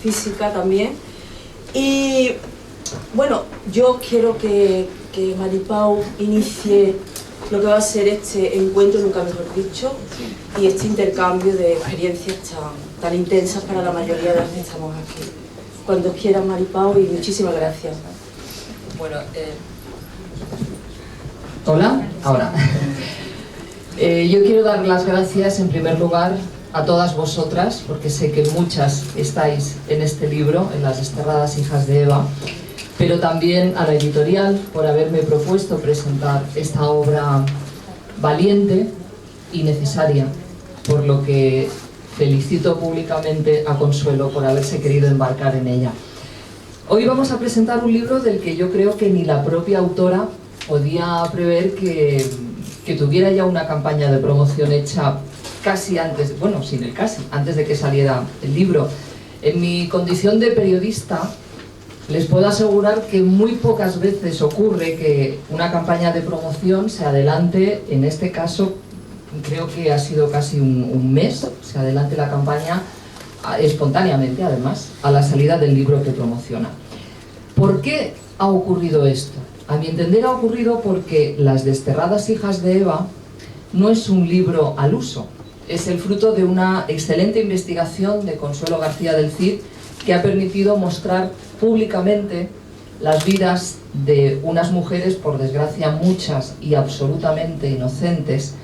física también. Y bueno, yo quiero que Maripau inicie lo que va a ser este encuentro, nunca mejor dicho, y este intercambio de experiencias tan intensas para la mayoría de los que estamos aquí. Cuando quieras, Maripau, y muchísimas gracias. Bueno, hola, ahora. Yo quiero dar las gracias en primer lugar a todas vosotras, porque sé que muchas estáis en este libro, en Las desterradas hijas de Eva, pero también a la editorial por haberme propuesto presentar esta obra valiente y necesaria, por lo que felicito públicamente a Consuelo por haberse querido embarcar en ella. Hoy vamos a presentar un libro del que yo creo que ni la propia autora podía prever que tuviera ya una campaña de promoción hecha casi antes, bueno, sin el casi, antes de que saliera el libro. En mi condición de periodista, les puedo asegurar que muy pocas veces ocurre que una campaña de promoción se adelante, en este caso creo que ha sido casi un mes, se adelante la campaña espontáneamente, además, a la salida del libro que promociona. ¿Por qué ha ocurrido esto? A mi entender ha ocurrido porque Las desterradas hijas de Eva no es un libro al uso, es el fruto de una excelente investigación de Consuelo García del Cid que ha permitido mostrar públicamente las vidas de unas mujeres, por desgracia muchas y absolutamente inocentes,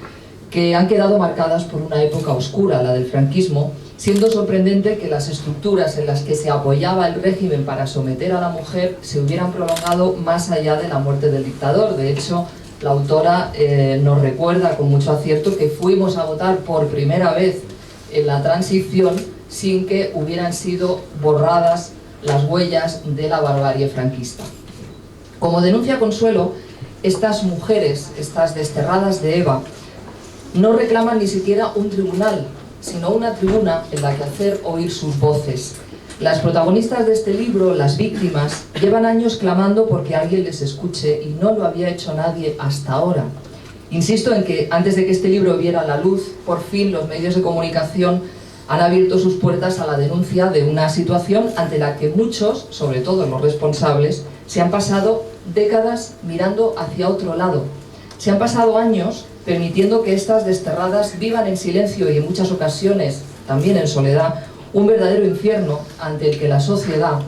que han quedado marcadas por una época oscura, la del franquismo, siendo sorprendente que las estructuras en las que se apoyaba el régimen para someter a la mujer se hubieran prolongado más allá de la muerte del dictador. De hecho, la autora nos recuerda con mucho acierto que fuimos a votar por primera vez en la transición sin que hubieran sido borradas las huellas de la barbarie franquista. Como denuncia Consuelo, estas mujeres, estas desterradas de Eva, no reclaman ni siquiera un tribunal, sino una tribuna en la que hacer oír sus voces. Las protagonistas de este libro, las víctimas, llevan años clamando porque alguien les escuche y no lo había hecho nadie hasta ahora. Insisto en que antes de que este libro viera la luz, por fin los medios de comunicación han abierto sus puertas a la denuncia de una situación ante la que muchos, sobre todo los responsables, se han pasado décadas mirando hacia otro lado. Se han pasado años permitiendo que estas desterradas vivan en silencio y en muchas ocasiones también en soledad un verdadero infierno ante el que la sociedad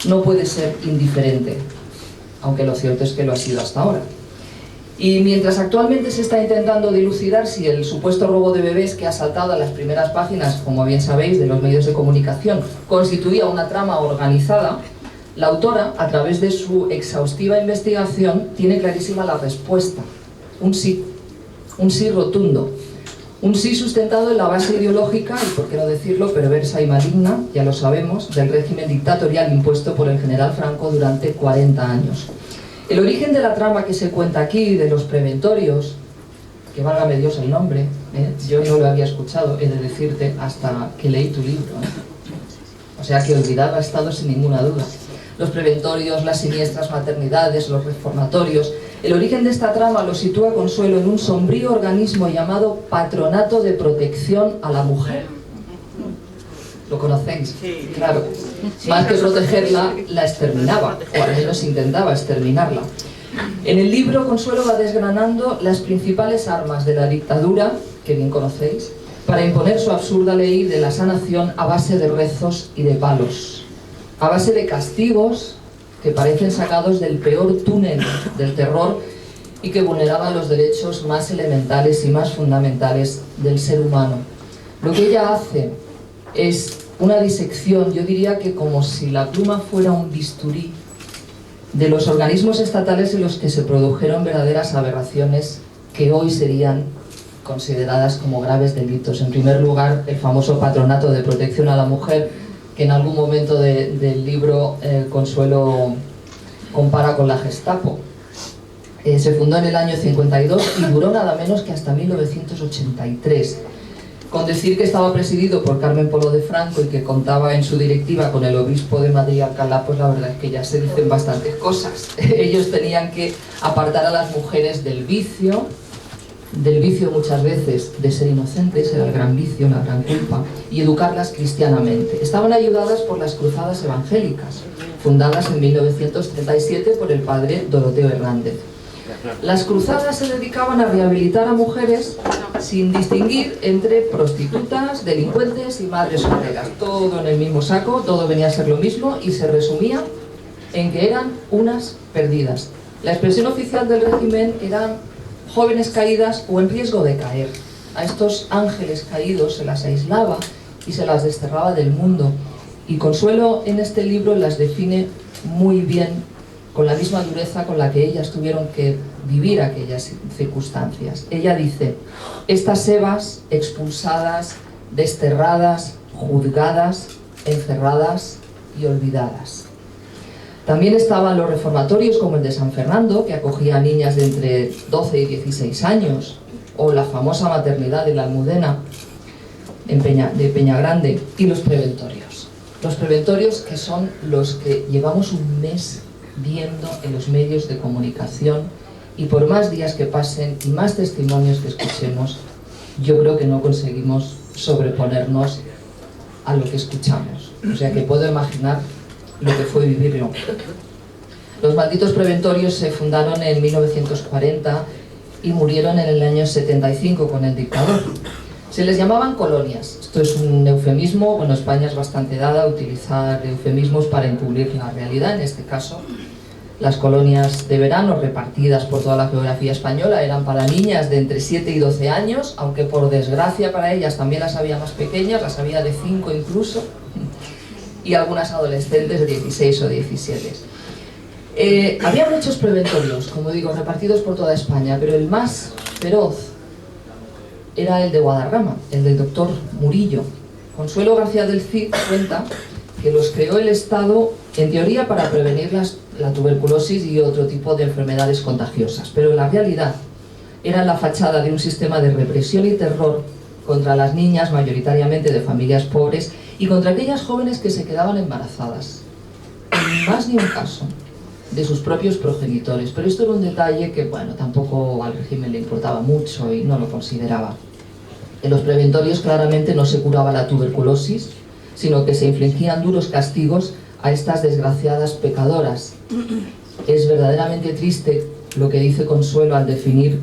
no puede ser indiferente, aunque lo cierto es que lo ha sido hasta ahora. Y mientras actualmente se está intentando dilucidar si el supuesto robo de bebés que ha saltado a las primeras páginas, como bien sabéis, de los medios de comunicación, constituía una trama organizada, la autora, a través de su exhaustiva investigación, tiene clarísima la respuesta: un sí rotundo, un sí sustentado en la base ideológica y, por qué no decirlo, perversa y maligna, ya lo sabemos, del régimen dictatorial impuesto por el general Franco durante 40 años. El origen de la trama que se cuenta aquí, de los preventorios, que válgame Dios el nombre, yo no lo había escuchado, he de decirte, hasta que leí tu libro, o sea que olvidado ha estado sin ninguna duda. Los preventorios, las siniestras maternidades, los reformatorios. El origen de esta trama lo sitúa Consuelo en un sombrío organismo llamado Patronato de Protección a la Mujer. ¿Lo conocéis? Sí. Claro. Más que protegerla, la exterminaba, o al menos intentaba exterminarla. En el libro, Consuelo va desgranando las principales armas de la dictadura, que bien conocéis, para imponer su absurda ley de la sanación a base de rezos y de palos, a base de castigos que parecen sacados del peor túnel del terror y que vulneraban los derechos más elementales y más fundamentales del ser humano. Lo que ella hace es una disección, yo diría que como si la pluma fuera un bisturí, de los organismos estatales en los que se produjeron verdaderas aberraciones que hoy serían consideradas como graves delitos. En primer lugar, el famoso Patronato de Protección a la Mujer, que en algún momento del libro Consuelo compara con la Gestapo. Se fundó en el año 52 y duró nada menos que hasta 1983. Con decir que estaba presidido por Carmen Polo de Franco y que contaba en su directiva con el obispo de Madrid, Alcalá, pues la verdad es que ya se dicen bastantes cosas. Ellos tenían que apartar a las mujeres del vicio, del vicio muchas veces de ser inocentes, era el gran vicio, la gran culpa, y educarlas cristianamente. Estaban ayudadas por las cruzadas evangélicas, fundadas en 1937 por el padre Doroteo Hernández. Las cruzadas se dedicaban a rehabilitar a mujeres sin distinguir entre prostitutas, delincuentes y madres solteras. Todo en el mismo saco, todo venía a ser lo mismo y se resumía en que eran unas perdidas. La expresión oficial del régimen eran jóvenes caídas o en riesgo de caer. A estos ángeles caídos se las aislaba y se las desterraba del mundo. Y Consuelo en este libro las define muy bien, con la misma dureza con la que ellas tuvieron que vivir aquellas circunstancias. Ella dice: estas evas expulsadas, desterradas, juzgadas, encerradas y olvidadas. También estaban los reformatorios como el de San Fernando, que acogía a niñas de entre 12 y 16 años, o la famosa maternidad de la Almudena de Peñagrande, y los preventorios. Los preventorios, que son los que llevamos un mes viendo en los medios de comunicación, y por más días que pasen y más testimonios que escuchemos, yo creo que no conseguimos sobreponernos a lo que escuchamos. O sea que puedo imaginar lo que fue vivirlo. Los malditos preventorios se fundaron en 1940 y murieron en el año 75 con el dictador. Se les llamaban colonias. Esto es un eufemismo. Bueno, España es bastante dada a utilizar eufemismos para encubrir la realidad. En este caso, las colonias de verano repartidas por toda la geografía española eran para niñas de entre 7 y 12 años, aunque por desgracia para ellas también las había más pequeñas, las había de 5 incluso, y algunas adolescentes de 16 o 17. Había muchos preventorios, como digo, repartidos por toda España, pero el más feroz era el de Guadarrama, el del doctor Murillo. Consuelo García del Cid cuenta que los creó el Estado, en teoría, para prevenir la tuberculosis y otro tipo de enfermedades contagiosas, pero en la realidad era la fachada de un sistema de represión y terror contra las niñas, mayoritariamente de familias pobres, y contra aquellas jóvenes que se quedaban embarazadas, en más ni un caso, de sus propios progenitores. Pero esto era un detalle que, bueno, tampoco al régimen le importaba mucho y no lo consideraba. En los preventorios claramente no se curaba la tuberculosis, sino que se infligían duros castigos a estas desgraciadas pecadoras. Es verdaderamente triste lo que dice Consuelo al definir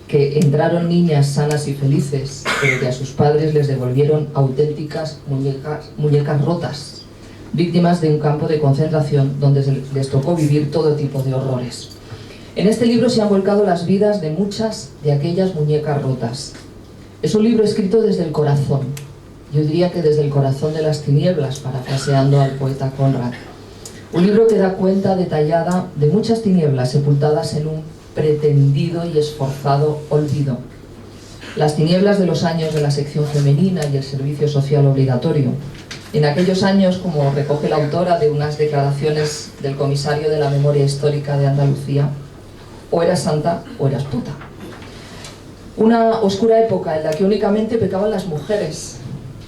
que entraron niñas sanas y felices, pero que a sus padres les devolvieron auténticas muñecas rotas, víctimas de un campo de concentración donde les tocó vivir todo tipo de horrores. En este libro se han volcado las vidas de muchas de aquellas muñecas rotas. Es un libro escrito desde el corazón, yo diría que desde el corazón de las tinieblas, parafraseando al poeta Conrad. Un libro que da cuenta detallada de muchas tinieblas sepultadas en un pretendido y esforzado olvido. Las tinieblas de los años de la sección femenina y el servicio social obligatorio. En aquellos años, como recoge la autora de unas declaraciones del comisario de la memoria histórica de Andalucía, o eras santa o eras puta. Una oscura época en la que únicamente pecaban las mujeres,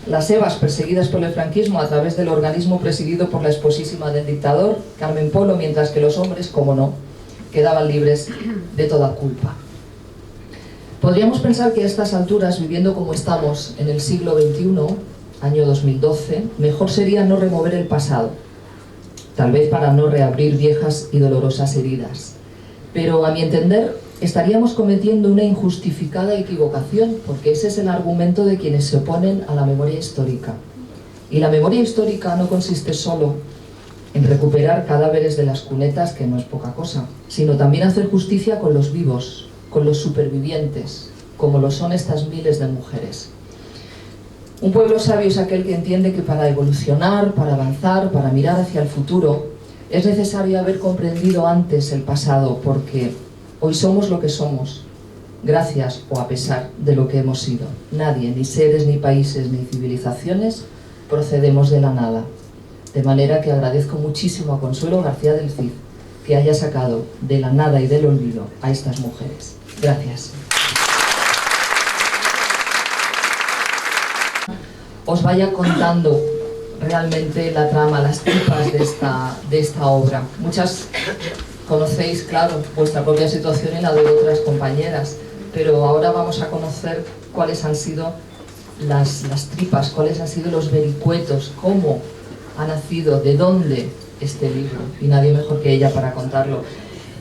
las evas perseguidas por el franquismo a través del organismo presidido por la esposísima del dictador, Carmen Polo, mientras que los hombres, como no, quedaban libres de toda culpa. Podríamos pensar que a estas alturas, viviendo como estamos en el siglo XXI, año 2012, mejor sería no remover el pasado, tal vez para no reabrir viejas y dolorosas heridas. Pero a mi entender, estaríamos cometiendo una injustificada equivocación, porque ese es el argumento de quienes se oponen a la memoria histórica. Y la memoria histórica no consiste solo en recuperar cadáveres de las cunetas, que no es poca cosa, sino también hacer justicia con los vivos, con los supervivientes, como lo son estas miles de mujeres. Un pueblo sabio es aquel que entiende que para evolucionar, para avanzar, para mirar hacia el futuro, es necesario haber comprendido antes el pasado, porque hoy somos lo que somos, gracias o a pesar de lo que hemos sido. Nadie, ni seres, ni países, ni civilizaciones, procedemos de la nada. De manera que agradezco muchísimo a Consuelo García del Cid que haya sacado de la nada y del olvido a estas mujeres. Gracias. Os vaya contando realmente la trama, las tripas de esta obra. Muchas conocéis, claro, vuestra propia situación y la de otras compañeras, pero ahora vamos a conocer cuáles han sido las tripas, cuáles han sido los vericuetos, cómo ha nacido, de dónde este libro, y nadie mejor que ella para contarlo.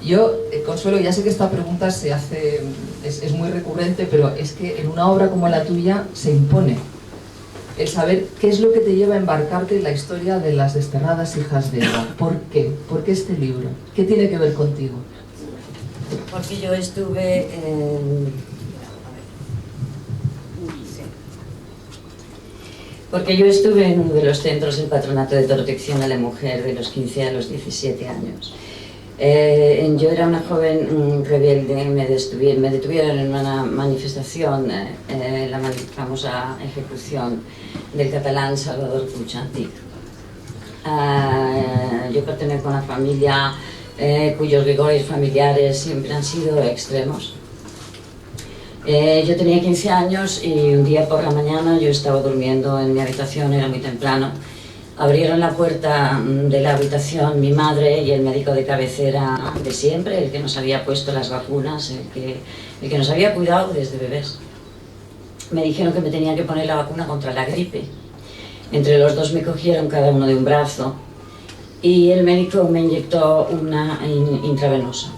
Yo, Consuelo, ya sé que esta pregunta se hace, es muy recurrente, pero es que en una obra como la tuya se impone el saber qué es lo que te lleva a embarcarte en la historia de las desterradas hijas de Eva. ¿Por qué? ¿Por qué este libro? ¿Qué tiene que ver contigo? Porque yo estuve en uno de los centros del Patronato de Protección a la Mujer de los 15 a los 17 años. Yo era una joven rebelde, me detuvieron en una manifestación, la famosa ejecución del catalán Salvador Puig Antich. Yo pertenezco a una familia cuyos rigores familiares siempre han sido extremos. Yo tenía 15 años y un día por la mañana yo estaba durmiendo en mi habitación, era muy temprano. Abrieron la puerta de la habitación mi madre y el médico de cabecera de siempre, el que nos había puesto las vacunas, el que nos había cuidado desde bebés. Me dijeron que me tenía que poner la vacuna contra la gripe. Entre los dos me cogieron cada uno de un brazo y el médico me inyectó una intravenosa.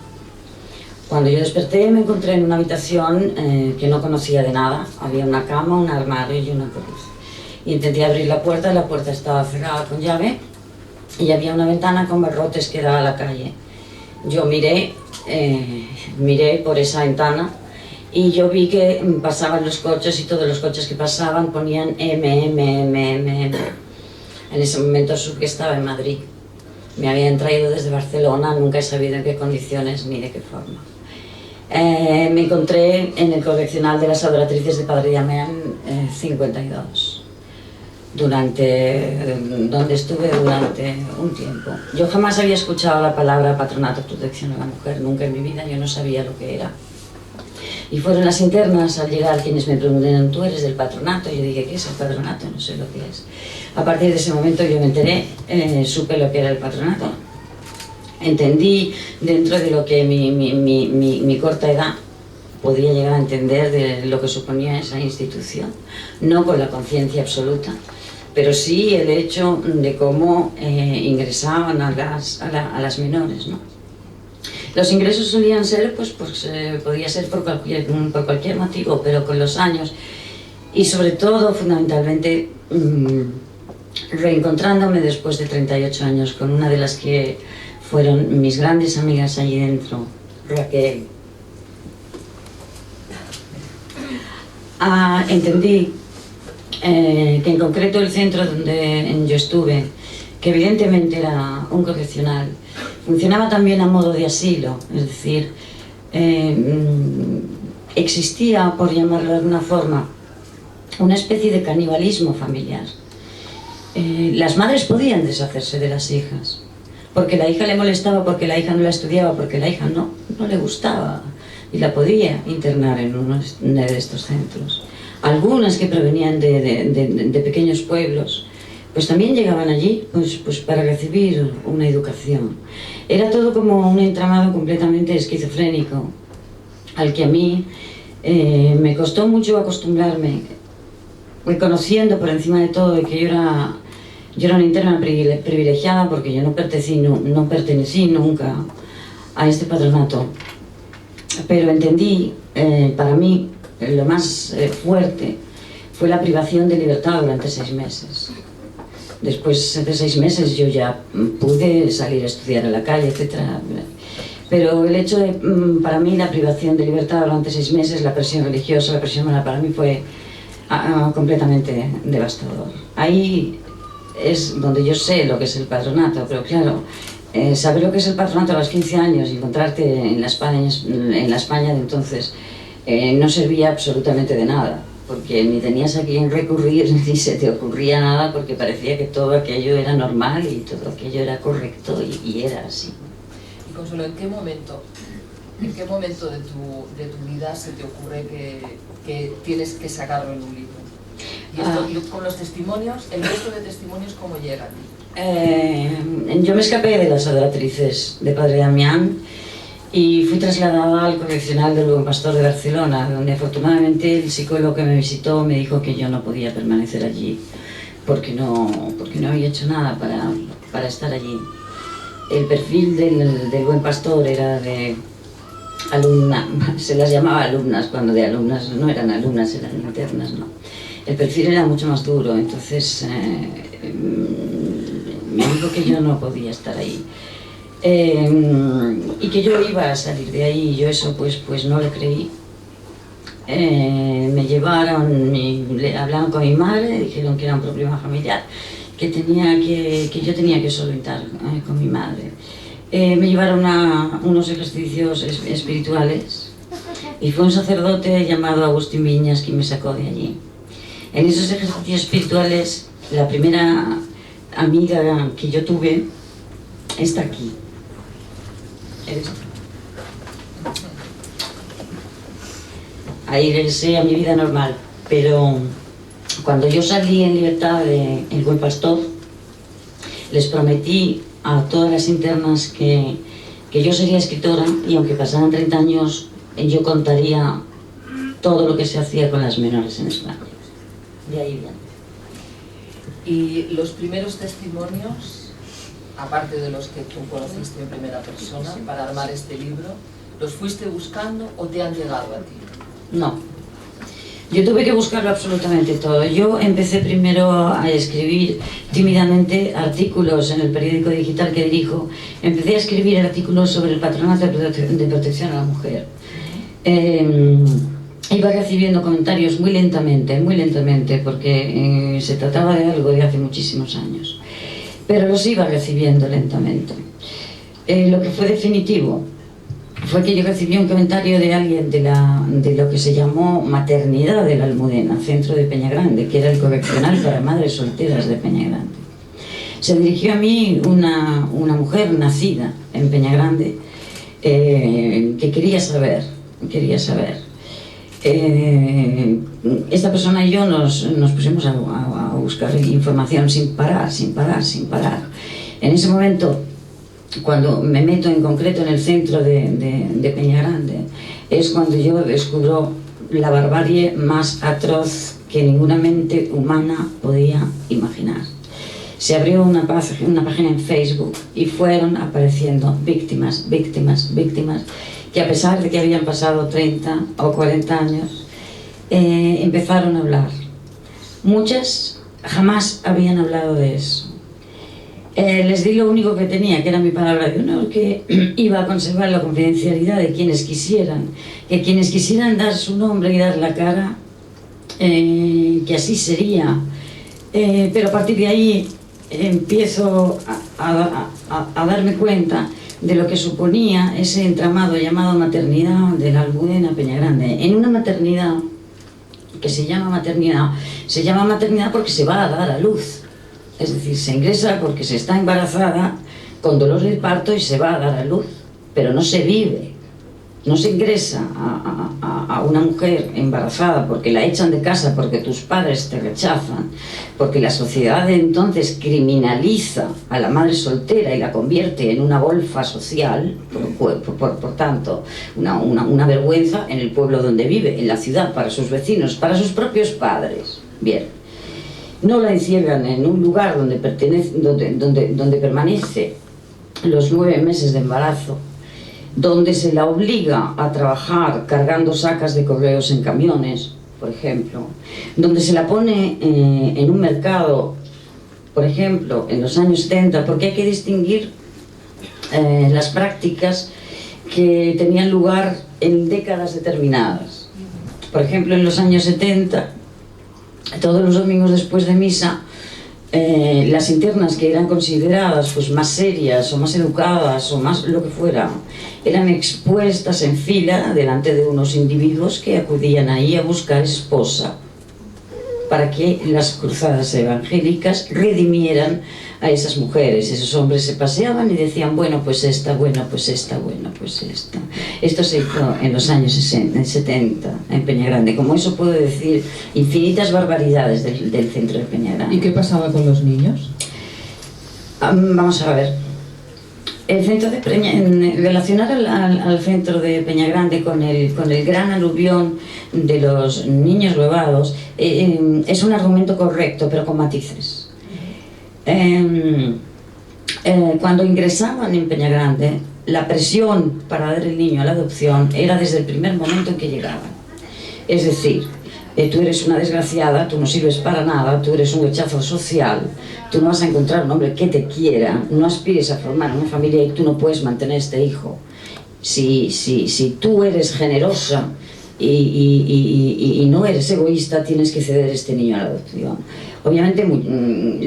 Cuando yo desperté me encontré en una habitación que no conocía de nada. Había una cama, un armario y una cruz. Intenté abrir la puerta estaba cerrada con llave y había una ventana con barrotes que daba a la calle. Yo miré por esa ventana y yo vi que pasaban los coches y todos los coches que pasaban ponían M. En ese momento supe que estaba en Madrid. Me habían traído desde Barcelona, nunca he sabido en qué condiciones ni de qué forma. Me encontré en el correccional de las adoratrices de Padre Damián 52. Donde estuve durante un tiempo. Yo jamás había escuchado la palabra Patronato de Protección a la Mujer, nunca en mi vida, yo no sabía lo que era. Y fueron las internas al llegar quienes me preguntaron, ¿tú eres del patronato? Y yo dije, ¿qué es el patronato? No sé lo que es. A partir de ese momento yo me enteré, supe lo que era el patronato. Entendí dentro de lo que mi corta edad podía llegar a entender de lo que suponía esa institución, no con la conciencia absoluta, pero sí el hecho de cómo ingresaban a las menores, ¿no? Los ingresos solían ser, podía ser por cualquier motivo, pero con los años, y sobre todo, fundamentalmente, reencontrándome después de 38 años con una de las que fueron mis grandes amigas allí dentro, Raquel, entendí que en concreto el centro donde yo estuve, que evidentemente era un correccional, funcionaba también a modo de asilo, es decir, existía, por llamarlo de alguna forma, una especie de canibalismo familiar. Las madres podían deshacerse de las hijas, porque la hija le molestaba, porque la hija no la estudiaba, porque la hija no le gustaba, y la podía internar en uno de estos centros. Algunas que provenían de pequeños pueblos, pues también llegaban allí pues para recibir una educación. Era todo como un entramado completamente esquizofrénico, al que a mí me costó mucho acostumbrarme, reconociendo por encima de todo que yo era una interna privilegiada, porque yo no pertenecí nunca a este patronato. Pero entendí, para mí, lo más fuerte fue la privación de libertad durante 6 meses. Después de 6 meses yo ya pude salir a estudiar a la calle, etc. Pero el hecho de, para mí, la privación de libertad durante 6 meses, la presión religiosa, la presión moral, para mí fue completamente devastador. Ahí es donde yo sé lo que es el patronato, pero claro, saber lo que es el patronato a los 15 años y encontrarte en la España de entonces no servía absolutamente de nada, porque ni tenías a quién recurrir, ni se te ocurría nada, porque parecía que todo aquello era normal y todo aquello era correcto y era así. Y Consuelo, ¿en qué momento de tu vida se te ocurre que tienes que sacarlo en un libro? Y esto, con los testimonios, el resto de testimonios, ¿cómo llegan? Yo me escapé de las adoratrices de Padre Damián y fui trasladada al correccional del Buen Pastor de Barcelona, donde afortunadamente el psicólogo que me visitó me dijo que yo no podía permanecer allí porque no había hecho nada para estar allí. El perfil del Buen Pastor era de alumna, se las llamaba alumnas, cuando de alumnas no eran alumnas, eran internas, ¿no? El perfil era mucho más duro, entonces me dijo que yo no podía estar ahí. Y que yo iba a salir de ahí, y yo eso pues no lo creí. Me llevaron, hablaron con mi madre, dijeron que era un problema familiar, que yo tenía que solventar con mi madre. Me llevaron a unos ejercicios espirituales y fue un sacerdote llamado Agustín Viñas quien me sacó de allí. En esos ejercicios espirituales, la primera amiga que yo tuve está aquí. Ahí regresé a mi vida normal, pero cuando yo salí en libertad del Buen Pastor, les prometí a todas las internas que yo sería escritora y aunque pasaran 30 años, yo contaría todo lo que se hacía con las menores en España. De ahí viene. Y los primeros testimonios, aparte de los que tú conociste en primera persona para armar este libro, ¿los fuiste buscando o te han llegado a ti? No. Yo tuve que buscarlo absolutamente todo. Yo empecé primero a escribir tímidamente artículos en el periódico digital que dirijo. Empecé a escribir artículos sobre el patronato de protección a la mujer. Iba recibiendo comentarios muy lentamente, porque se trataba de algo de hace muchísimos años. Pero los iba recibiendo lentamente. Lo que fue definitivo fue que yo recibí un comentario de alguien de lo que se llamó Maternidad de la Almudena, centro de Peñagrande, que era el correccional para madres solteras de Peñagrande. Se dirigió a mí una mujer nacida en Peñagrande que quería saber. Esta persona y yo nos pusimos a buscar información sin parar. En ese momento, cuando me meto en concreto en el centro de Peñagrande, es cuando yo descubro la barbarie más atroz que ninguna mente humana podía imaginar. Se abrió una página en Facebook y fueron apareciendo víctimas, que a pesar de que habían pasado 30 o 40 años, empezaron a hablar. Muchas jamás habían hablado de eso. Les di lo único que tenía, que era mi palabra de honor, que iba a conservar la confidencialidad de quienes quisieran, que quienes quisieran dar su nombre y dar la cara, que así sería. Pero a partir de ahí empiezo a darme cuenta de lo que suponía ese entramado llamado maternidad de la Almudena Peñagrande. En una maternidad que se llama maternidad porque se va a dar a luz. Es decir, se ingresa porque se está embarazada con dolor del parto y se va a dar a luz, pero no se vive. No se ingresa a una mujer embarazada porque la echan de casa, porque tus padres te rechazan, porque la sociedad de entonces criminaliza a la madre soltera y la convierte en una golfa social, por tanto, una vergüenza en el pueblo donde vive, en la ciudad, para sus vecinos, para sus propios padres. Bien. No la encierran en un lugar donde permanece los 9 meses de embarazo, donde se la obliga a trabajar cargando sacas de correos en camiones, por ejemplo, donde se la pone en un mercado, por ejemplo, en los años 70, porque hay que distinguir las prácticas que tenían lugar en décadas determinadas. Por ejemplo, en los años 70, todos los domingos después de misa, las internas que eran consideradas pues más serias o más educadas o más lo que fuera, eran expuestas en fila delante de unos individuos que acudían ahí a buscar esposa para que las cruzadas evangélicas redimieran a esas mujeres. Esos hombres se paseaban y decían, bueno, pues esta, bueno, pues esta, bueno, pues esta. Esto se hizo en los años 70 en Peñagrande. Como eso puedo decir infinitas barbaridades del centro de Peñagrande. ¿Y qué pasaba con los niños? Vamos a ver. El centro de relacionar al centro de Peñagrande con el gran aluvión de los niños robados es un argumento correcto, pero con matices. Cuando ingresaban en Peñagrande, la presión para dar el niño a la adopción era desde el primer momento en que llegaban. Es decir, tú eres una desgraciada, tú no sirves para nada, tú eres un rechazo social, tú no vas a encontrar un hombre que te quiera, no aspires a formar una familia y tú no puedes mantener este hijo. Si tú eres generosa y no eres egoísta, tienes que ceder este niño a la adopción. Obviamente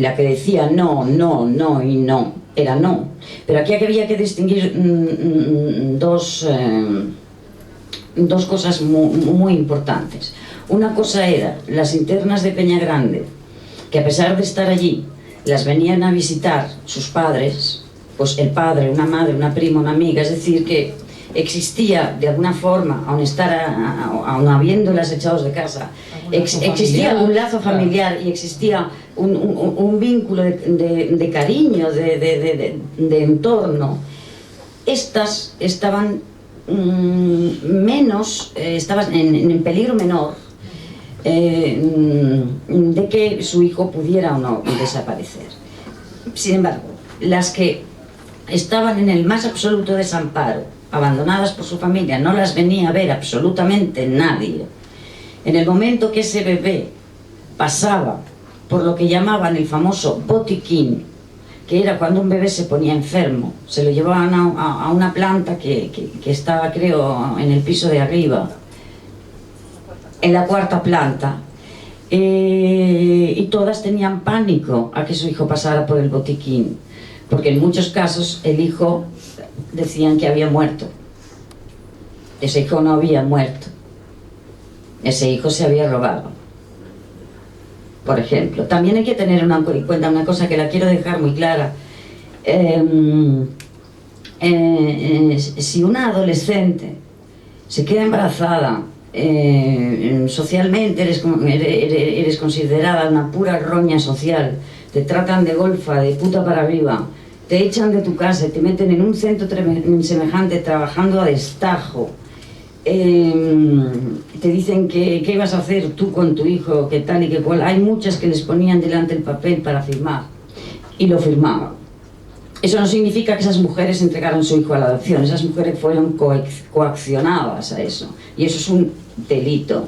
la que decía no, no, no y no, era no. Pero aquí había que distinguir dos cosas muy importantes. Una cosa era las internas de Peñagrande, que a pesar de estar allí, las venían a visitar sus padres, pues el padre, una madre, una prima, una amiga, es decir, que existía de alguna forma, aun habiéndolas echados de casa, existía un lazo familiar y existía un vínculo de cariño, de entorno. Estas estaban estaban en peligro menor de que su hijo pudiera o no desaparecer. Sin embargo, las que estaban en el más absoluto desamparo, abandonadas por su familia, no las venía a ver absolutamente nadie. En el momento que ese bebé pasaba por lo que llamaban el famoso botiquín, que era cuando un bebé se ponía enfermo, se lo llevaban a una planta que estaba, creo, en el piso de arriba, en la cuarta planta, y todas tenían pánico a que su hijo pasara por el botiquín, porque en muchos casos el hijo decían que había muerto. Ese hijo no había muerto, ese hijo se había robado, por ejemplo. También hay que tener en cuenta una cosa que la quiero dejar muy clara. Si una adolescente se queda embarazada, socialmente eres considerada una pura roña social, te tratan de golfa, de puta para arriba, te echan de tu casa, te meten en un centro semejante trabajando a destajo, te dicen que qué vas a hacer tú con tu hijo, que tal y que cual. Hay muchas que les ponían delante el papel para firmar y lo firmaban. Eso no significa que esas mujeres entregaron su hijo a la adopción, esas mujeres fueron coaccionadas a eso, y eso es un delito.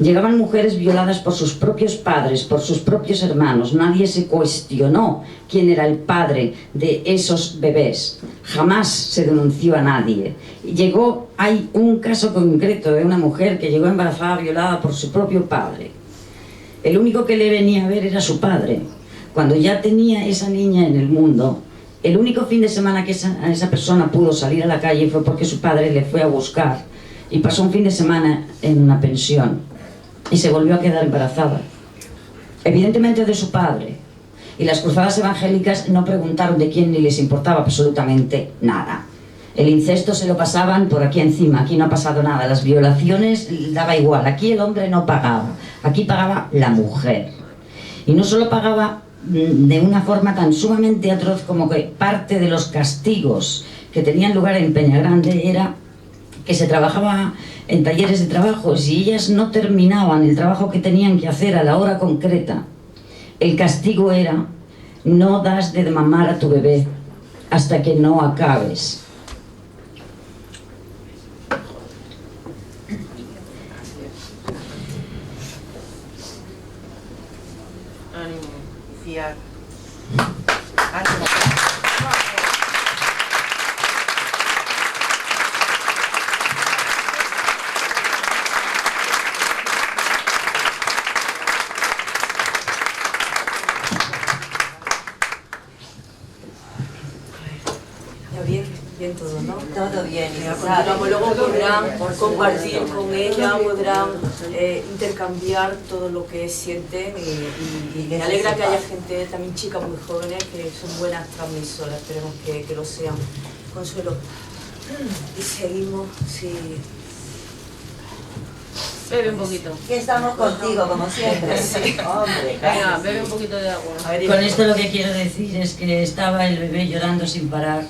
Llegaban mujeres violadas por sus propios padres, por sus propios hermanos. Nadie se cuestionó quién era el padre de esos bebés. Jamás se denunció a nadie. Hay un caso concreto de una mujer que llegó embarazada, violada por su propio padre. El único que le venía a ver era su padre. Cuando ya tenía esa niña en el mundo, el único fin de semana que esa persona pudo salir a la calle fue porque su padre le fue a buscar y pasó un fin de semana en una pensión. Y se volvió a quedar embarazada, evidentemente de su padre. Y las cruzadas evangélicas no preguntaron de quién ni les importaba absolutamente nada. El incesto se lo pasaban por aquí encima, aquí no ha pasado nada. Las violaciones daba igual, aquí el hombre no pagaba, aquí pagaba la mujer. Y no solo pagaba de una forma tan sumamente atroz como que parte de los castigos que tenían lugar en Peñagrande era que se trabajaba en talleres de trabajo. Si ellas no terminaban el trabajo que tenían que hacer a la hora concreta, el castigo era: no das de mamar a tu bebé hasta que no acabes. Ánimo, fiar. Ánimo. Bien todo, ¿no? Todo bien, y Luego podrán compartir con ella, podrán intercambiar todo lo que sienten y me alegra que haya gente, también chicas muy jóvenes, que son buenas transmisoras, esperemos que lo sean. Consuelo, y seguimos, sí. Bebe un poquito. Que estamos contigo, como siempre. Sí. Hombre, Venga, bebe un poquito de agua. Con esto lo que quiero decir es que estaba el bebé llorando sin parar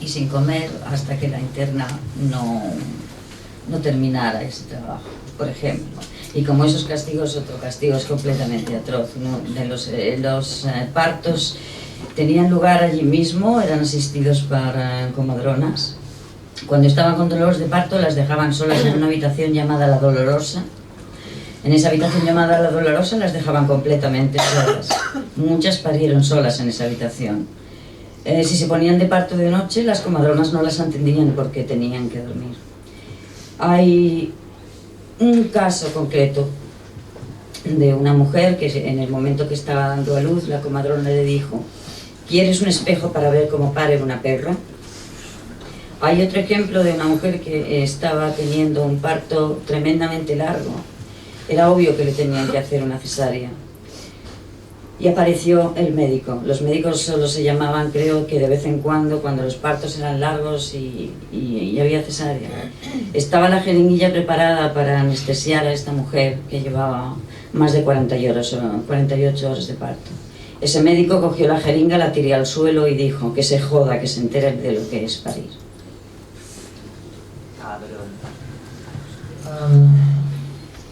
y sin comer hasta que la interna no terminara ese trabajo, por ejemplo. Y como esos castigos, otro castigo es completamente atroz. Los partos tenían lugar allí mismo, eran asistidos por comadronas. Cuando estaban con dolores de parto las dejaban solas en una habitación llamada La Dolorosa. En esa habitación llamada La Dolorosa las dejaban completamente solas. Muchas parieron solas en esa habitación. Si se ponían de parto de noche, las comadronas no las atendían porque tenían que dormir. Hay un caso concreto de una mujer que en el momento que estaba dando a luz, la comadrona le dijo: ¿quieres un espejo para ver cómo pare una perra? Hay otro ejemplo de una mujer que estaba teniendo un parto tremendamente largo. Era obvio que le tenían que hacer una cesárea. Y apareció el médico. Los médicos solo se llamaban, creo que de vez en cuando los partos eran largos y había cesárea. Estaba la jeringuilla preparada para anestesiar a esta mujer que llevaba más de 48 horas de parto. Ese médico cogió la jeringa, la tiró al suelo y dijo: que se joda, que se entere de lo que es parir.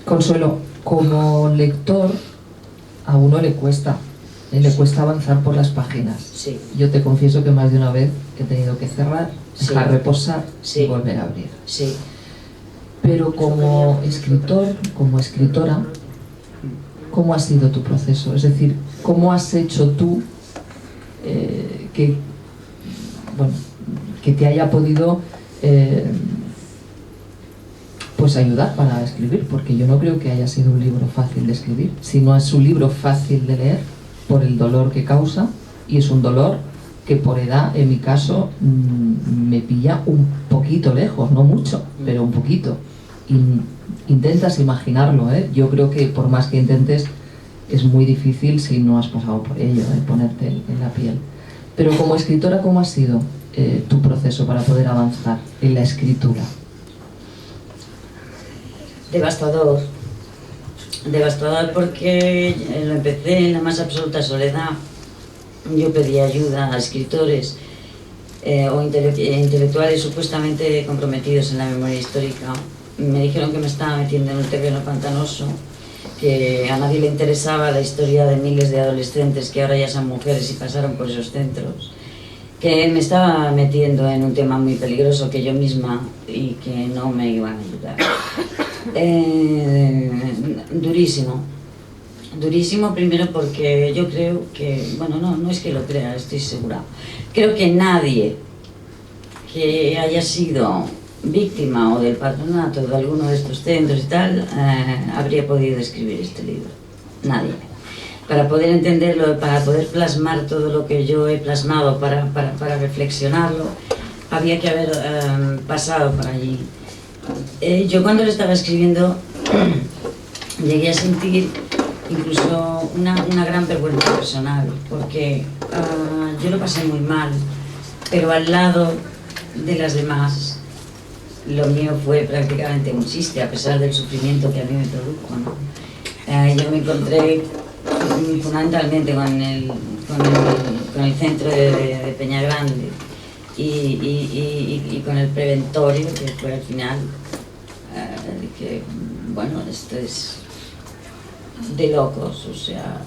Consuelo, como lector a uno le cuesta avanzar por las páginas. Sí. Yo te confieso que más de una vez he tenido que cerrar, dejar reposar Sí. y volver a abrir. Sí. Pero como escritor, como escritora, ¿cómo ha sido tu proceso? Es decir, ¿cómo has hecho tú que te haya podido pues ayudar para escribir? Porque yo no creo que haya sido un libro fácil de escribir. Si no es un libro fácil de leer por el dolor que causa, y es un dolor que por edad, en mi caso, me pilla un poquito lejos, no mucho, pero un poquito. Intentas imaginarlo, ¿eh? Yo creo que por más que intentes, es muy difícil si no has pasado por ello, ponerte en la piel. Pero como escritora, ¿cómo ha sido tu proceso para poder avanzar en la escritura? Devastador. Devastador porque lo empecé en la más absoluta soledad. Yo pedí ayuda a escritores o intelectuales supuestamente comprometidos en la memoria histórica. Me dijeron que me estaba metiendo en un terreno pantanoso, que a nadie le interesaba la historia de miles de adolescentes que ahora ya son mujeres y pasaron por esos centros, que me estaba metiendo en un tema muy peligroso que yo misma y que no me iban a ayudar. Durísimo. Durísimo primero porque yo creo que, bueno, no es que lo crea, estoy segura. Creo que nadie que haya sido víctima o del patronato de alguno de estos centros y tal, habría podido escribir este libro. Nadie. Para poder entenderlo, para poder plasmar todo lo que yo he plasmado, para reflexionarlo, había que haber pasado por allí. Yo cuando lo estaba escribiendo llegué a sentir incluso una gran vergüenza personal, porque yo lo pasé muy mal, pero al lado de las demás lo mío fue prácticamente un chiste, a pesar del sufrimiento que a mí me produjo, ¿no? Yo me encontré fundamentalmente con el centro de Peñagrande y con el preventorio, que fue al final, que bueno, esto es de locos, o sea,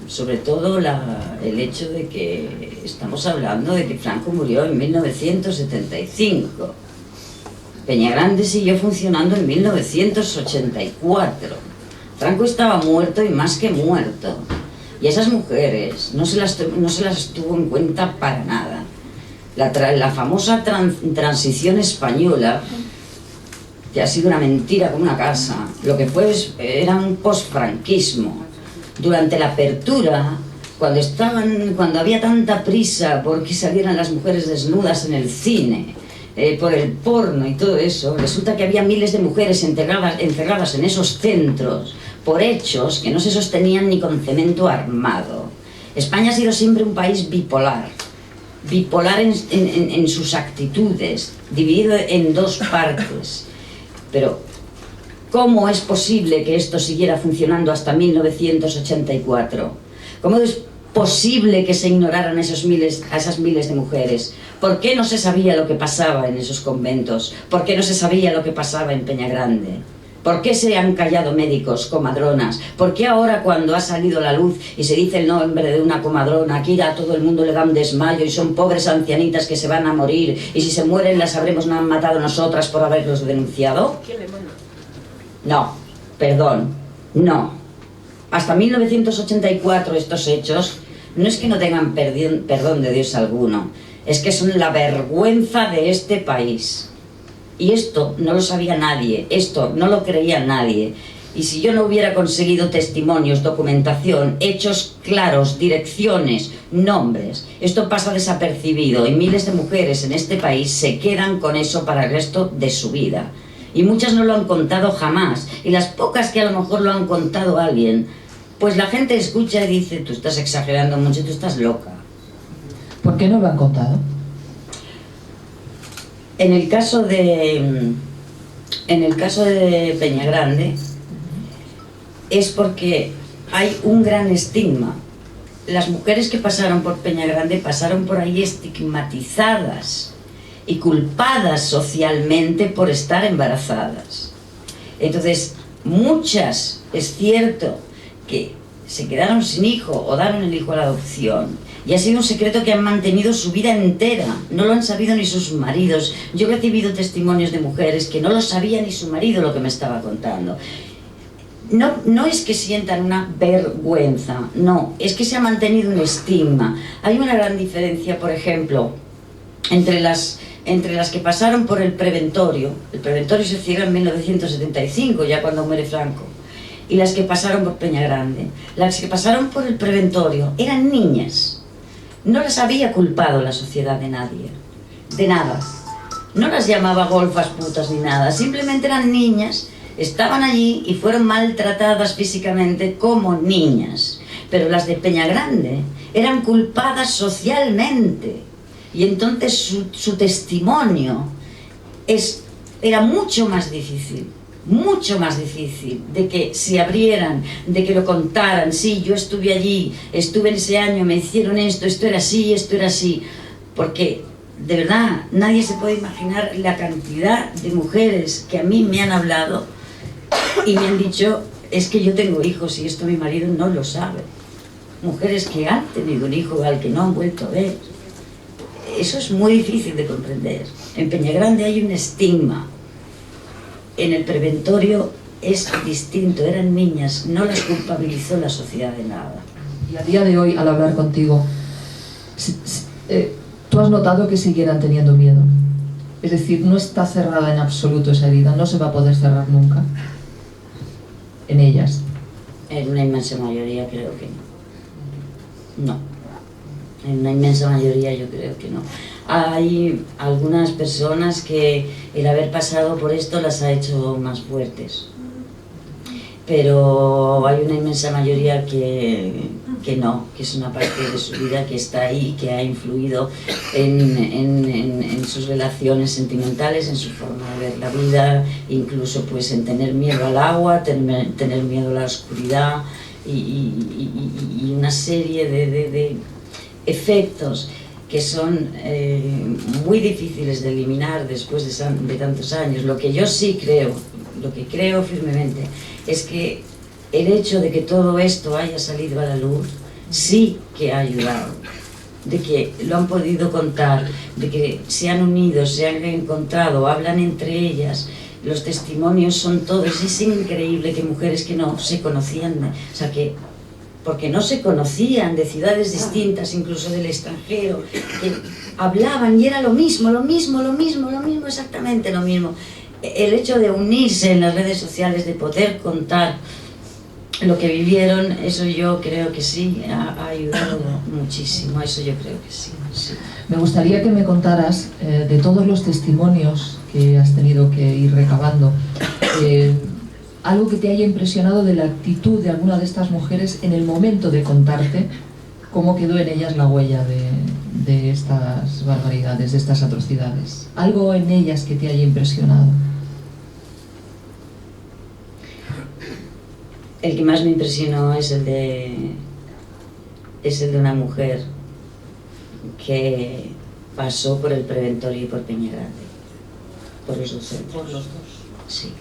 sobre todo el hecho de que estamos hablando de que Franco murió en 1975. Peñagrande siguió funcionando en 1984. Franco estaba muerto y más que muerto. Y esas mujeres no se las tuvo en cuenta para nada. La famosa transición española, que ha sido una mentira como una casa, lo que fue era un post-franquismo. Durante la apertura, cuando había tanta prisa porque salieran las mujeres desnudas en el cine, por el porno y todo eso, resulta que había miles de mujeres encerradas en esos centros por hechos que no se sostenían ni con cemento armado. España ha sido siempre un país bipolar en sus actitudes, dividido en dos partes. Pero ¿cómo es posible que esto siguiera funcionando hasta 1984? ¿Cómo es posible que se ignoraran a esas miles de mujeres? ¿Por qué no se sabía lo que pasaba en esos conventos? ¿Por qué no se sabía lo que pasaba en Peñagrande? ¿Por qué se han callado médicos, comadronas? ¿Por qué ahora cuando ha salido la luz y se dice el nombre de una comadrona, aquí a todo el mundo le da un desmayo y son pobres ancianitas que se van a morir y si se mueren las habremos matado nosotras por haberlos denunciado? ¿Quién le manda? No, perdón, no. Hasta 1984 estos hechos no es que no tengan perdón de Dios alguno, es que son la vergüenza de este país. Y esto no lo sabía nadie, esto no lo creía nadie. Y si yo no hubiera conseguido testimonios, documentación, hechos claros, direcciones, nombres, esto pasa desapercibido y miles de mujeres en este país se quedan con eso para el resto de su vida. Y muchas no lo han contado jamás. Y las pocas que a lo mejor lo han contado a alguien, pues la gente escucha y dice, tú estás exagerando mucho, tú estás loca. ¿Por qué no lo han contado? En el caso de Peñagrande es porque hay un gran estigma. Las mujeres que pasaron por Peñagrande pasaron por ahí estigmatizadas y culpadas socialmente por estar embarazadas. Entonces, muchas, es cierto, que se quedaron sin hijo o daron el hijo a la adopción. Y ha sido un secreto que han mantenido su vida entera. No lo han sabido ni sus maridos. Yo he recibido testimonios de mujeres que no lo sabía ni su marido lo que me estaba contando. No es que sientan una vergüenza, no, es que se ha mantenido un estigma. Hay una gran diferencia, por ejemplo, entre las que pasaron por el preventorio. El preventorio se cierra en 1975, ya cuando muere Franco. Y las que pasaron por Peñagrande. Las que pasaron por el preventorio eran niñas. No las había culpado la sociedad de nadie, de nada. No las llamaba golfas, putas ni nada, simplemente eran niñas, estaban allí y fueron maltratadas físicamente como niñas. Pero las de Peñagrande eran culpadas socialmente y entonces su testimonio era mucho más difícil de que se abrieran, de que lo contaran. Sí, yo estuve allí, estuve en ese año, me hicieron esto era así, porque de verdad nadie se puede imaginar la cantidad de mujeres que a mí me han hablado y me han dicho, es que yo tengo hijos y esto mi marido no lo sabe. Mujeres que han tenido un hijo al que no han vuelto a ver. Eso es muy difícil de comprender. En Peñagrande hay un estigma. En el preventorio es distinto, eran niñas, no las culpabilizó la sociedad de nada. Y a día de hoy, al hablar contigo, ¿tú has notado que siguieran teniendo miedo? Es decir, no está cerrada en absoluto esa herida, no se va a poder cerrar nunca en ellas. En una inmensa mayoría creo que no. No. En una inmensa mayoría yo creo que no. Hay algunas personas que el haber pasado por esto las ha hecho más fuertes. Pero hay una inmensa mayoría que no, que es una parte de su vida que está ahí, que ha influido en sus relaciones sentimentales, en su forma de ver la vida, incluso pues en tener miedo al agua, tener miedo a la oscuridad y una serie de efectos que son muy difíciles de eliminar después de tantos años. Lo que yo sí creo, lo que creo firmemente, es que el hecho de que todo esto haya salido a la luz sí que ha ayudado, de que lo han podido contar, de que se han unido, se han encontrado, hablan entre ellas, los testimonios son todos. Es increíble que mujeres que no se conocían, o sea que porque no se conocían, de ciudades distintas, incluso del extranjero, que hablaban y era lo mismo, exactamente lo mismo. El hecho de unirse en las redes sociales, de poder contar lo que vivieron, eso yo creo que sí, ha ayudado muchísimo, eso yo creo que sí. Me gustaría que me contaras, de todos los testimonios que has tenido que ir recabando, algo que te haya impresionado de la actitud de alguna de estas mujeres en el momento de contarte cómo quedó en ellas la huella de estas barbaridades, de estas atrocidades. Algo en ellas que te haya impresionado. El que más me impresionó es el de una mujer que pasó por el Preventorio y por Peñagrande. Por los dos centros. Por los dos. Sí.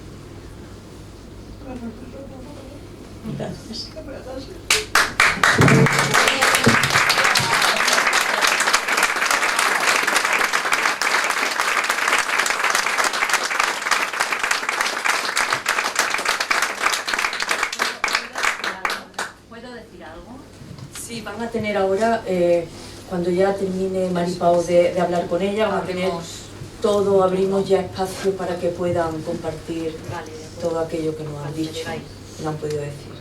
Gracias. ¿Puedo decir algo? Sí, van a tener ahora, cuando ya termine Maripao de hablar con ella, van a tener todo, abrimos ya espacio para que puedan compartir todo aquello que nos han dicho, nos han podido decir.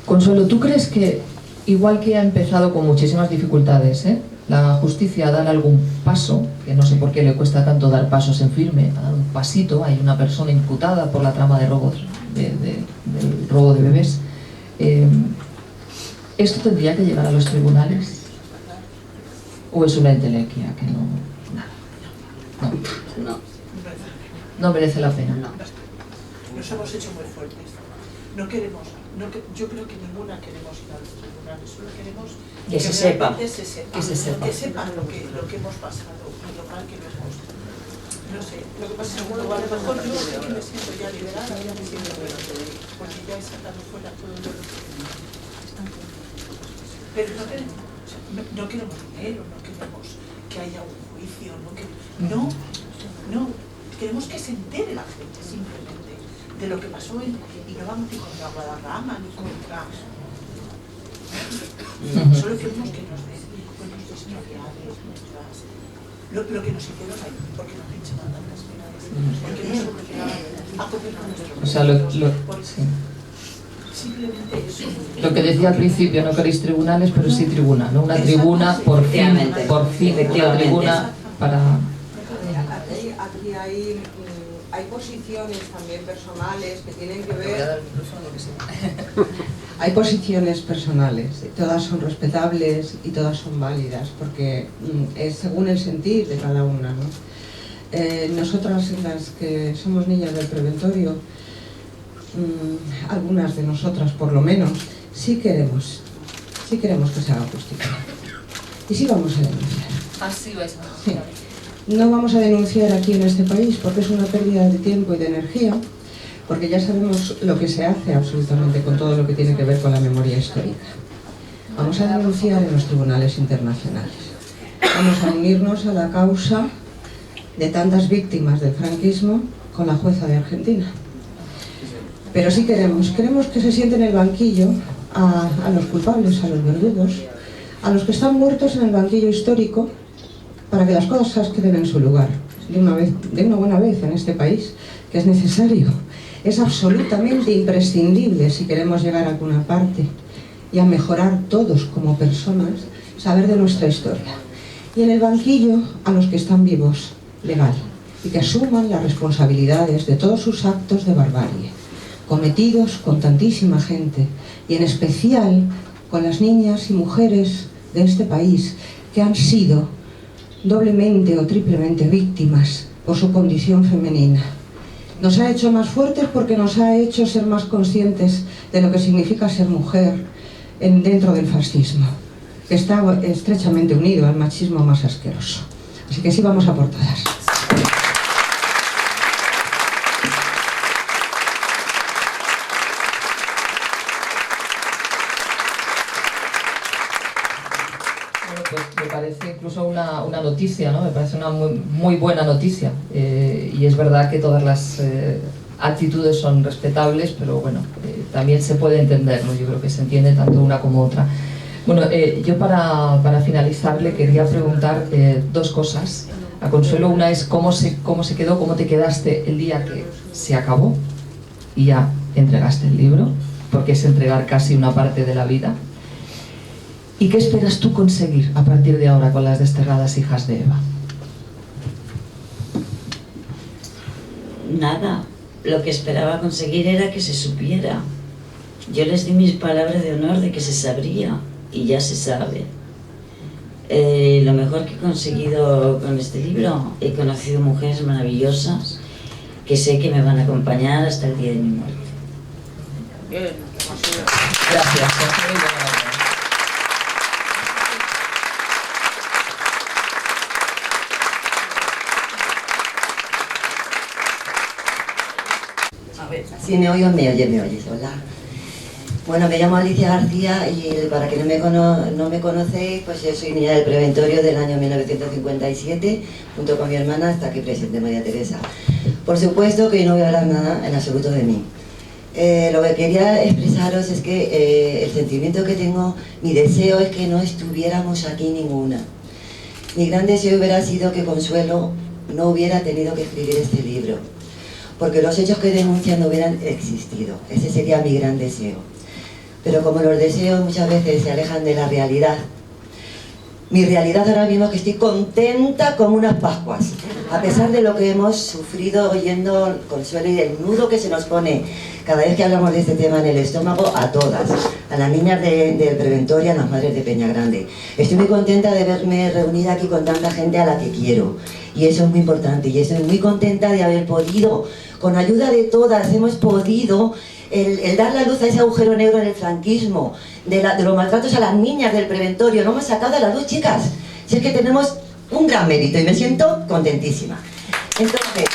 Consuelo, ¿tú crees que, igual que ha empezado con muchísimas dificultades, la justicia a dar algún paso, que no sé por qué le cuesta tanto dar pasos en firme, a dar un pasito, hay una persona imputada por la trama de robos, del robo de bebés, ¿esto tendría que llegar a los tribunales? ¿O es una entelequia que no? No. No merece la pena. No. Nos hemos hecho muy fuertes. No queremos, yo creo que ninguna queremos ir a los tribunales, solo queremos Que se sepa. realmente se sepa, Que se sepa. que sepan lo que hemos pasado y lo mal que lo hemos. No sé, lo que pasa es que a lo mejor yo sí que me siento ya liberada, ya me siento bien, porque ya he sacado fuera todo lo que... Pero no queremos, o sea, no queremos dinero, no queremos que haya un juicio, no, queremos que se entere la gente simplemente de lo que pasó y no vamos ni contra Guadarrama ni contra... Solo queremos que nos den nuestros historiales, lo que nos hicieron ahí, porque nos pinchaban tantas penales, porque nos obligaban a comer con nuestro... O sea, sí. Simplemente eso. Lo que decía al principio, no queréis tribunales, pero sí tribuna, ¿no? Una tribuna, por fin, una tribuna para... Aquí hay posiciones también personales que tienen que ver... Hay posiciones personales, todas son respetables y todas son válidas, porque es según el sentir de cada una, ¿no? Nosotras, las que somos niñas del Preventorio, algunas de nosotras por lo menos, sí queremos que se haga justicia. Y sí vamos a denunciar. Así vais a Sí. No vamos a denunciar aquí en este país porque es una pérdida de tiempo y de energía, porque ya sabemos lo que se hace absolutamente con todo lo que tiene que ver con la memoria histórica. Vamos a denunciar en los tribunales internacionales. Vamos a unirnos a la causa de tantas víctimas del franquismo con la jueza de Argentina. Pero sí queremos que se sienten en el banquillo a los culpables, a los verdugos, a los que están muertos en el banquillo histórico, para que las cosas queden en su lugar, de una buena vez en este país, que es necesario, es absolutamente imprescindible si queremos llegar a alguna parte y a mejorar todos como personas, saber de nuestra historia. Y en el banquillo a los que están vivos, legal, y que asuman las responsabilidades de todos sus actos de barbarie, cometidos con tantísima gente, y en especial con las niñas y mujeres de este país que han sido doblemente o triplemente víctimas por su condición femenina. Nos ha hecho más fuertes porque nos ha hecho ser más conscientes de lo que significa ser mujer dentro del fascismo, que está estrechamente unido al machismo más asqueroso. Así que sí, vamos a por todas. Me parece incluso una noticia, ¿no? Me parece una muy buena noticia, y es verdad que todas las actitudes son respetables, pero bueno, también se puede entender, ¿no? Yo creo que se entiende tanto una como otra. Bueno, yo para finalizar le quería preguntar dos cosas a Consuelo. Una es cómo se quedó, cómo te quedaste el día que se acabó y ya entregaste el libro, porque es entregar casi una parte de la vida. ¿Y qué esperas tú conseguir a partir de ahora con las desterradas hijas de Eva? Nada, lo que esperaba conseguir era que se supiera. Yo les di mis palabras de honor de que se sabría, y ya se sabe. Lo mejor que he conseguido con este libro, he conocido mujeres maravillosas que sé que me van a acompañar hasta el día de mi muerte. Bien. Gracias. si me oyes, me oyes. Hola. Bueno, me llamo Alicia García y para quienes no me conocéis, pues yo soy niña del preventorio del año 1957, junto con mi hermana hasta aquí presente, María Teresa. Por supuesto que no voy a hablar nada en absoluto de mí. Lo que quería expresaros es que el sentimiento que tengo, mi deseo es que no estuviéramos aquí ninguna. Mi gran deseo hubiera sido que Consuelo no hubiera tenido que escribir este libro, porque los hechos que denuncian no hubieran existido. Ese sería mi gran deseo. Pero como los deseos muchas veces se alejan de la realidad, mi realidad ahora mismo es que estoy contenta como unas Pascuas, a pesar de lo que hemos sufrido oyendo Consuelo y el nudo que se nos pone cada vez que hablamos de este tema en el estómago a todas, a las niñas del preventorio, a las madres de Peñagrande. Estoy muy contenta de verme reunida aquí con tanta gente a la que quiero, y eso es muy importante, y estoy muy contenta de haber podido, con ayuda de todas, hemos podido el dar la luz a ese agujero negro en el franquismo, de los maltratos a las niñas del preventorio. No hemos sacado a la luz, chicas. Si es que tenemos un gran mérito y me siento contentísima. Entonces,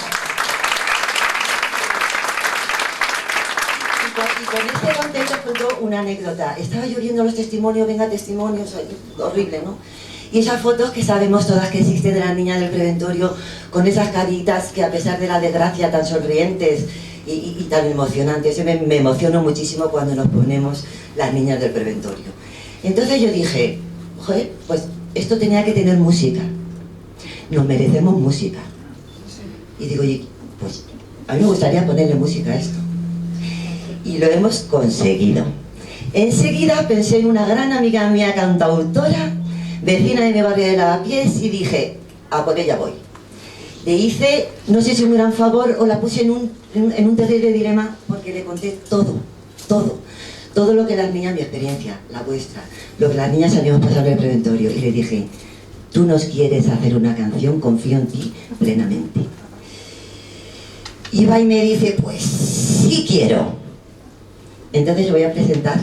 y con este contexto os cuento una anécdota. Estaba yo viendo los testimonios, venga testimonios, horrible, ¿no? Y esas fotos que sabemos todas que existen de las niñas del preventorio, con esas caritas que a pesar de la desgracia tan sonrientes y tan emocionantes, yo me emociono muchísimo cuando nos ponemos las niñas del preventorio. Entonces yo dije, joder, pues esto tenía que tener música, nos merecemos música. Y digo, oye, pues a mí me gustaría ponerle música a esto. Y lo hemos conseguido. Enseguida pensé en una gran amiga mía cantautora, vecina de mi barrio de Lavapiés, y dije, a por ella voy. Le hice, no sé si un gran favor, o la puse en un terrible dilema, porque le conté todo lo que las niñas, mi experiencia, la vuestra, lo que las niñas habíamos pasado en el preventorio, y le dije, tú nos quieres hacer una canción, confío en ti plenamente. Y va y me dice, pues sí quiero. Entonces le voy a presentar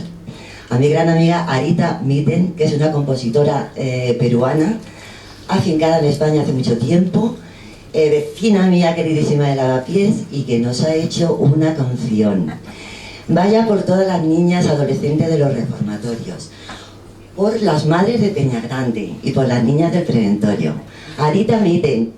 a mi gran amiga Arita Mitten, que es una compositora peruana, afincada en España hace mucho tiempo, vecina mía queridísima de Lavapiés, y que nos ha hecho una canción. Vaya por todas las niñas adolescentes de los reformatorios, por las madres de Peñagrande y por las niñas del preventorio. Arita Mitten.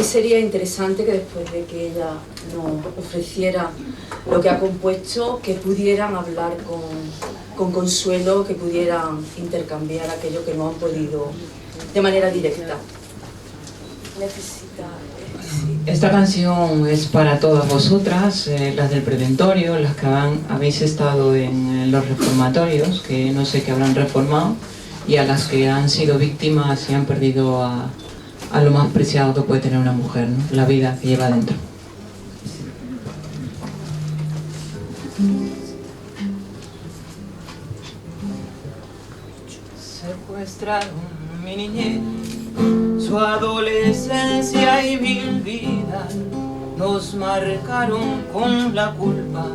Sería interesante que después de que ella nos ofreciera lo que ha compuesto, que pudieran hablar con Consuelo, que pudieran intercambiar aquello que no han podido de manera directa. Esta canción es para todas vosotras, las del preventorio, las que habéis estado en los reformatorios, que no sé qué habrán reformado, y a las que han sido víctimas y han perdido a lo más preciado que puede tener una mujer, ¿no? La vida que lleva dentro. Secuestraron mi niñez, su adolescencia y mil vidas, nos marcaron con la culpa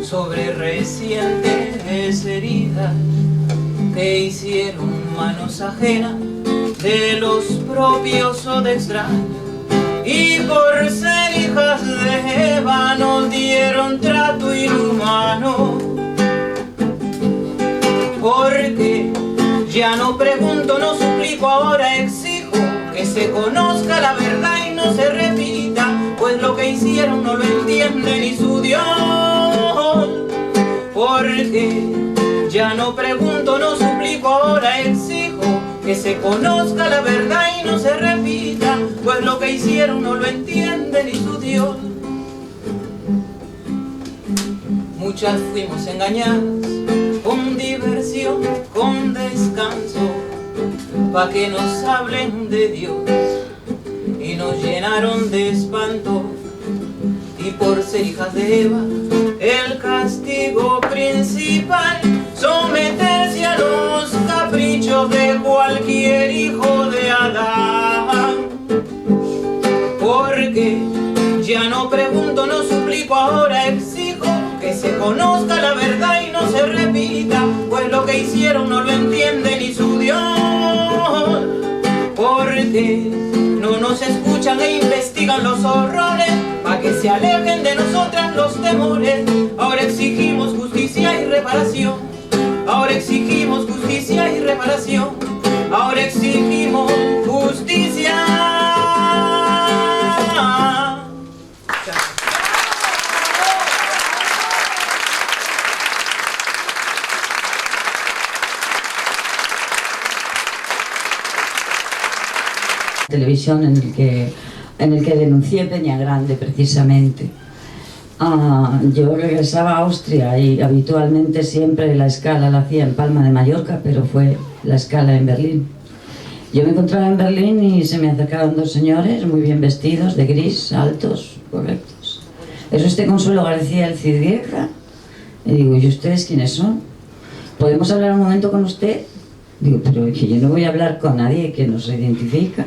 sobre recientes heridas que hicieron manos ajenas de los propios o de extraños, y por ser hijas de Eva nos dieron trato inhumano. Porque ya no pregunto, no suplico, ahora exijo que se conozca la verdad y no se repita, pues lo que hicieron no lo entiende ni su Dios. Porque ya no pregunto, no suplico, ahora exijo que se conozca la verdad y no se repita, pues lo que hicieron no lo entiende ni su Dios. Muchas fuimos engañadas, con diversión, con descanso, pa' que nos hablen de Dios, y nos llenaron de espanto. Y por ser hijas de Eva, el castigo principal, someterse a los caprichos de cualquier hijo de Adán. Porque ya no pregunto, no suplico, ahora exijo conozca la verdad y no se repita, pues lo que hicieron no lo entiende ni su Dios. Porque no nos escuchan e investigan los horrores, pa' que se alejen de nosotras los temores. Ahora exigimos justicia y reparación. Ahora exigimos justicia y reparación. Ahora exigimos justicia. Televisión en el que denuncié Peñagrande precisamente. Yo regresaba a Austria y habitualmente siempre la escala la hacía en Palma de Mallorca, pero fue la escala en Berlín. Yo me encontraba en Berlín y se me acercaron dos señores muy bien vestidos, de gris, altos, correctos. ¿Es usted Consuelo García el Cid Vieja? Y digo, ¿y ustedes quiénes son? ¿Podemos hablar un momento con usted? Digo, pero que yo no voy a hablar con nadie que no se identifica.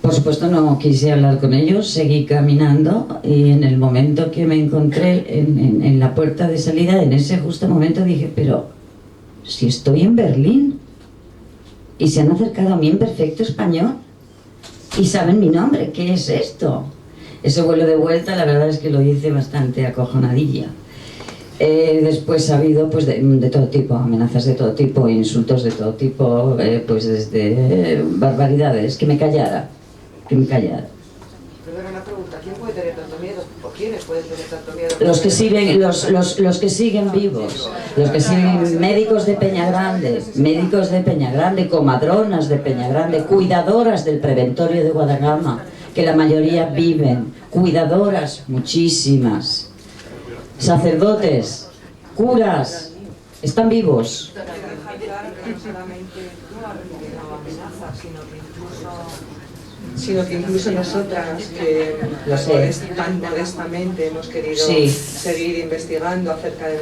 Por supuesto no quise hablar con ellos, seguí caminando y en el momento que me encontré en la puerta de salida, en ese justo momento dije, pero si estoy en Berlín y se han acercado a mí en perfecto español y saben mi nombre, ¿qué es esto? Ese vuelo de vuelta la verdad es que lo hice bastante acojonadilla. Después ha habido pues de todo tipo, amenazas de todo tipo, insultos de todo tipo, pues desde barbaridades, que me callara. Perdona una pregunta, ¿quién puede tener tanto miedo? ¿O quiénes pueden tener tanto miedo? Los que siguen vivos, los que siguen médicos de Peñagrande, comadronas de Peñagrande, cuidadoras del preventorio de Guadarrama, que la mayoría viven, cuidadoras, muchísimas, sacerdotes, curas, están vivos. Sino que incluso nosotras, que tan modestamente hemos querido seguir investigando acerca de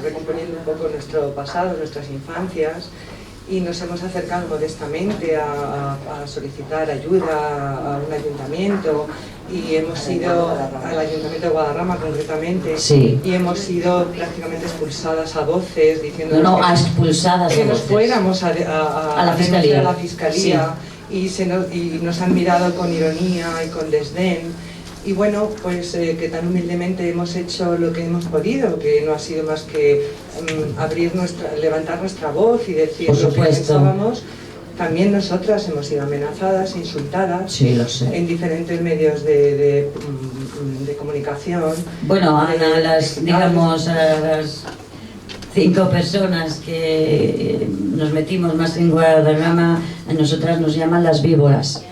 recomponiendo un poco nuestro pasado, nuestras infancias, y nos hemos acercado modestamente a solicitar ayuda a un ayuntamiento, y hemos ido al ayuntamiento de Guadarrama concretamente, y hemos sido prácticamente expulsadas a voces, diciendo que nos fuéramos a la fiscalía. Y nos han mirado con ironía y con desdén, y bueno, pues que tan humildemente hemos hecho lo que hemos podido, que no ha sido más que levantar nuestra voz y decir lo que pensábamos. También nosotras hemos sido amenazadas, insultadas en diferentes medios de comunicación. Bueno, a las 5 personas que nos metimos más en Guadarrama, a nosotras nos llaman las víboras.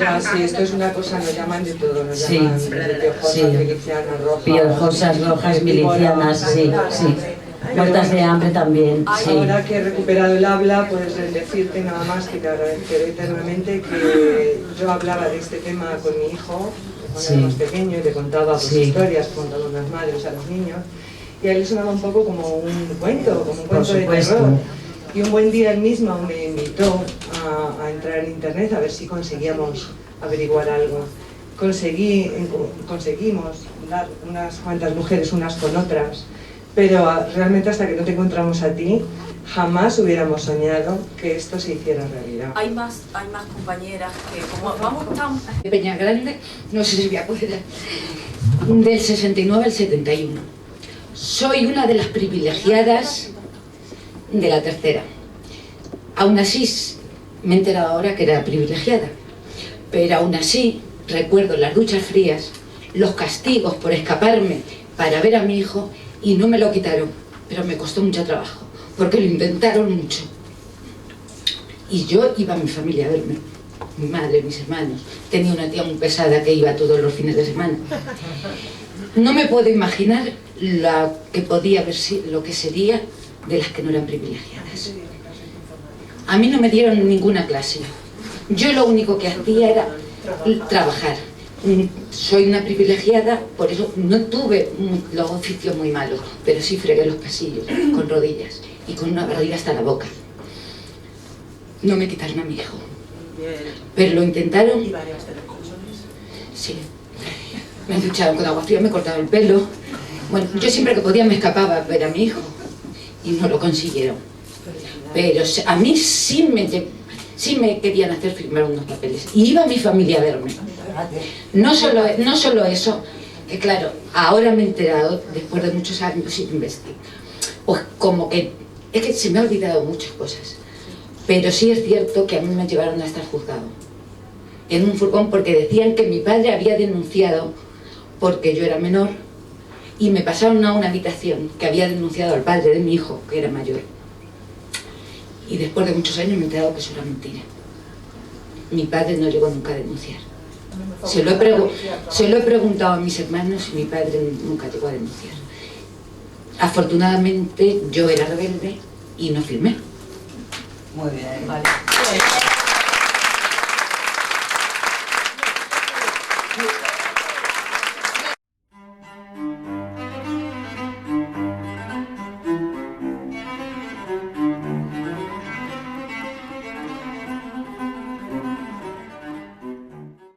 Ya, sí, esto es una cosa, nos llaman de todo, nos llaman de piojosas, milicianas, rojas. Piojosas, rojas, milicianas, sí. Muertas de hambre también, Ahora que he recuperado el habla, pues decirte nada más que te agradeceré eternamente que yo hablaba de este tema con mi hijo cuando era más pequeño, y le contaba historias, contaba unas madres a los niños, y a él le sonaba un poco como un cuento, de terror. Y un buen día él mismo me invitó a entrar en internet a ver si conseguíamos averiguar algo. Conseguimos dar unas cuantas mujeres unas con otras, pero realmente hasta que no te encontramos a ti, jamás hubiéramos soñado que esto se hiciera realidad. Hay más compañeras que, como vamos tan... Peñagrande, no sé si voy a poder, del 69 al 71. Soy una de las privilegiadas de la tercera. Aún así, me he enterado ahora que era privilegiada, pero aún así recuerdo las duchas frías, los castigos por escaparme para ver a mi hijo, y no me lo quitaron, pero me costó mucho trabajo, porque lo intentaron mucho. Y yo iba a mi familia a verme, mi madre, mis hermanos. Tenía una tía muy pesada que iba todos los fines de semana. No me puedo imaginar lo que sería de las que no eran privilegiadas. A mí no me dieron ninguna clase. Yo lo único que hacía era trabajar. Soy una privilegiada, por eso no tuve los oficios muy malos, pero sí fregué los pasillos con rodillas y con una barriga hasta la boca. No me quitaron a mi hijo, pero lo intentaron. Sí, me ducharon con agua fría, me cortaron el pelo, Bueno, yo siempre que podía me escapaba a ver a mi hijo y no lo consiguieron. Pero a mí sí me querían hacer firmar unos papeles. Y iba mi familia a verme. No solo eso, que claro, ahora me he enterado, después de muchos años sin investigar, pues como que es que se me ha olvidado muchas cosas. Pero sí es cierto que a mí me llevaron hasta el juzgado, en un furgón, porque decían que mi padre había denunciado porque yo era menor, y me pasaron a una habitación que había denunciado al padre de mi hijo, que era mayor. Y después de muchos años me he enterado que eso era mentira. Mi padre no llegó nunca a denunciar. Se lo he preguntado a mis hermanos y mi padre nunca llegó a denunciar. Afortunadamente yo era rebelde y no firmé. Muy bien. Vale.